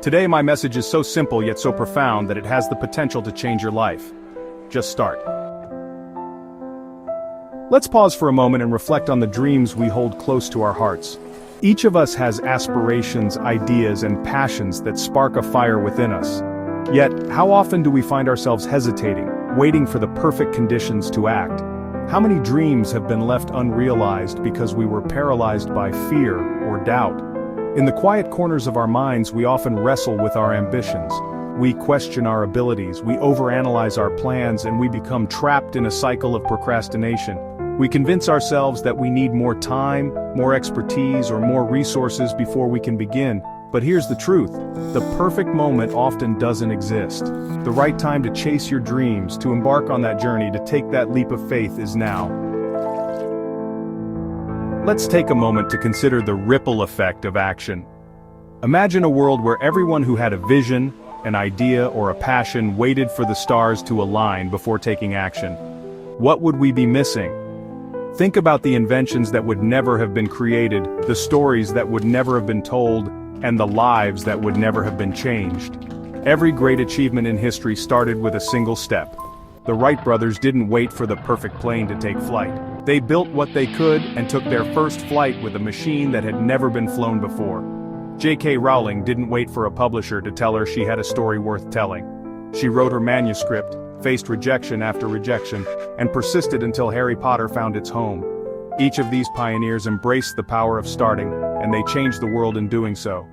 Today my message is so simple yet so profound that it has the potential to change your life. Just start. Let's pause for a moment and reflect on the dreams we hold close to our hearts. Each of us has aspirations, ideas, and passions that spark a fire within us. Yet, how often do we find ourselves hesitating, waiting for the perfect conditions to act? How many dreams have been left unrealized because we were paralyzed by fear or doubt? In the quiet corners of our minds, we often wrestle with our ambitions. We question our abilities, we overanalyze our plans, and we become trapped in a cycle of procrastination. We convince ourselves that we need more time, more expertise, or more resources before we can begin. But here's the truth: the perfect moment often doesn't exist. The right time to chase your dreams, to embark on that journey, to take that leap of faith is now. Let's take a moment to consider the ripple effect of action. Imagine a world where everyone who had a vision, an idea, or a passion waited for the stars to align before taking action. What would we be missing? Think about the inventions that would never have been created, the stories that would never have been told, and the lives that would never have been changed. Every great achievement in history started with a single step. The Wright brothers didn't wait for the perfect plane to take flight. They built what they could and took their first flight with a machine that had never been flown before. J.K. Rowling didn't wait for a publisher to tell her she had a story worth telling. She wrote her manuscript, faced rejection after rejection, and persisted until Harry Potter found its home. Each of these pioneers embraced the power of starting, and they changed the world in doing so.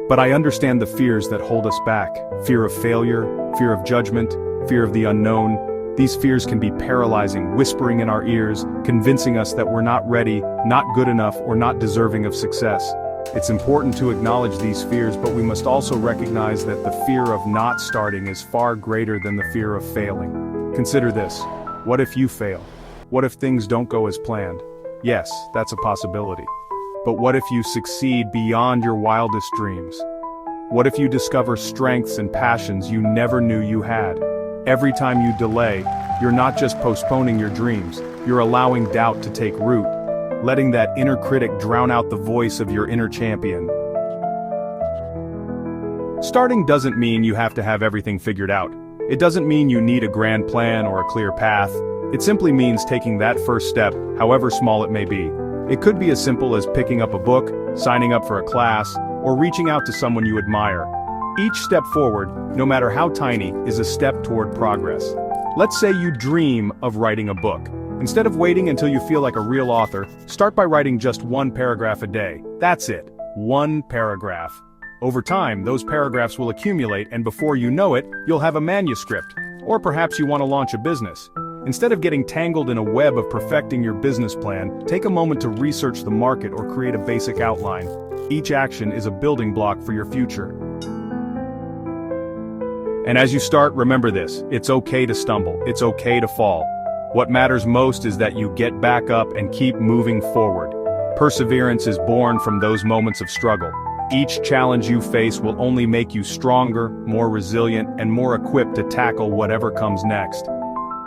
But I understand the fears that hold us back: fear of failure, fear of judgment, fear of the unknown. These fears can be paralyzing, whispering in our ears, convincing us that we're not ready, not good enough, or not deserving of success. It's important to acknowledge these fears, but we must also recognize that the fear of not starting is far greater than the fear of failing. Consider this: what if you fail? What if things don't go as planned? Yes, that's a possibility. But what if you succeed beyond your wildest dreams? What if you discover strengths and passions you never knew you had? Every time you delay, you're not just postponing your dreams, you're allowing doubt to take root, letting that inner critic drown out the voice of your inner champion. Starting doesn't mean you have to have everything figured out. It doesn't mean you need a grand plan or a clear path. It simply means taking that first step, however small it may be. It could be as simple as picking up a book, signing up for a class, or reaching out to someone you admire. Each step forward, no matter how tiny, is a step toward progress. Let's say you dream of writing a book. Instead of waiting until you feel like a real author, start by writing just one paragraph a day. That's it, one paragraph. Over time, those paragraphs will accumulate, and before you know it, you'll have a manuscript. Or perhaps you want to launch a business. Instead of getting tangled in a web of perfecting your business plan, take a moment to research the market or create a basic outline. Each action is a building block for your future. And as you start, remember this: it's okay to stumble, it's okay to fall. What matters most is that you get back up and keep moving forward. Perseverance is born from those moments of struggle. Each challenge you face will only make you stronger, more resilient, and more equipped to tackle whatever comes next.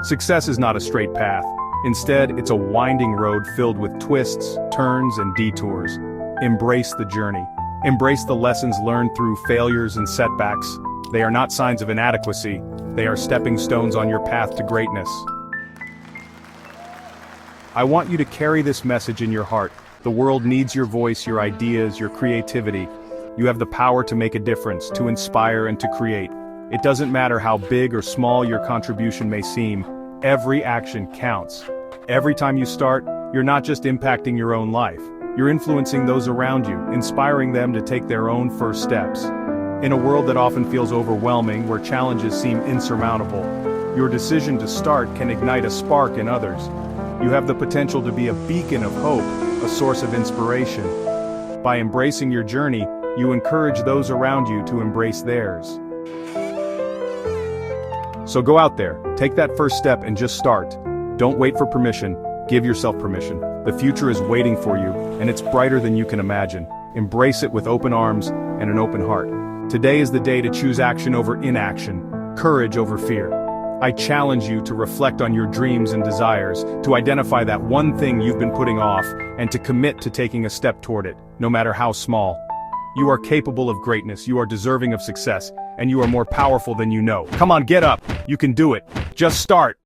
Success is not a straight path. Instead, it's a winding road filled with twists, turns, and detours. Embrace the journey. Embrace the lessons learned through failures and setbacks. They are not signs of inadequacy. They are stepping stones on your path to greatness. I want you to carry this message in your heart. The world needs your voice, your ideas, your creativity. You have the power to make a difference, to inspire and to create. It doesn't matter how big or small your contribution may seem. Every action counts. Every time you start, you're not just impacting your own life. You're influencing those around you, inspiring them to take their own first steps. In a world that often feels overwhelming, where challenges seem insurmountable, your decision to start can ignite a spark in others. You have the potential to be a beacon of hope, a source of inspiration. By embracing your journey, you encourage those around you to embrace theirs. So go out there, take that first step and just start. Don't wait for permission, give yourself permission. The future is waiting for you, and it's brighter than you can imagine. Embrace it with open arms and an open heart. Today is the day to choose action over inaction, courage over fear. I challenge you to reflect on your dreams and desires, to identify that one thing you've been putting off, and to commit to taking a step toward it, no matter how small. You are capable of greatness, you are deserving of success, and you are more powerful than you know. Come on, get up! You can do it. Just start!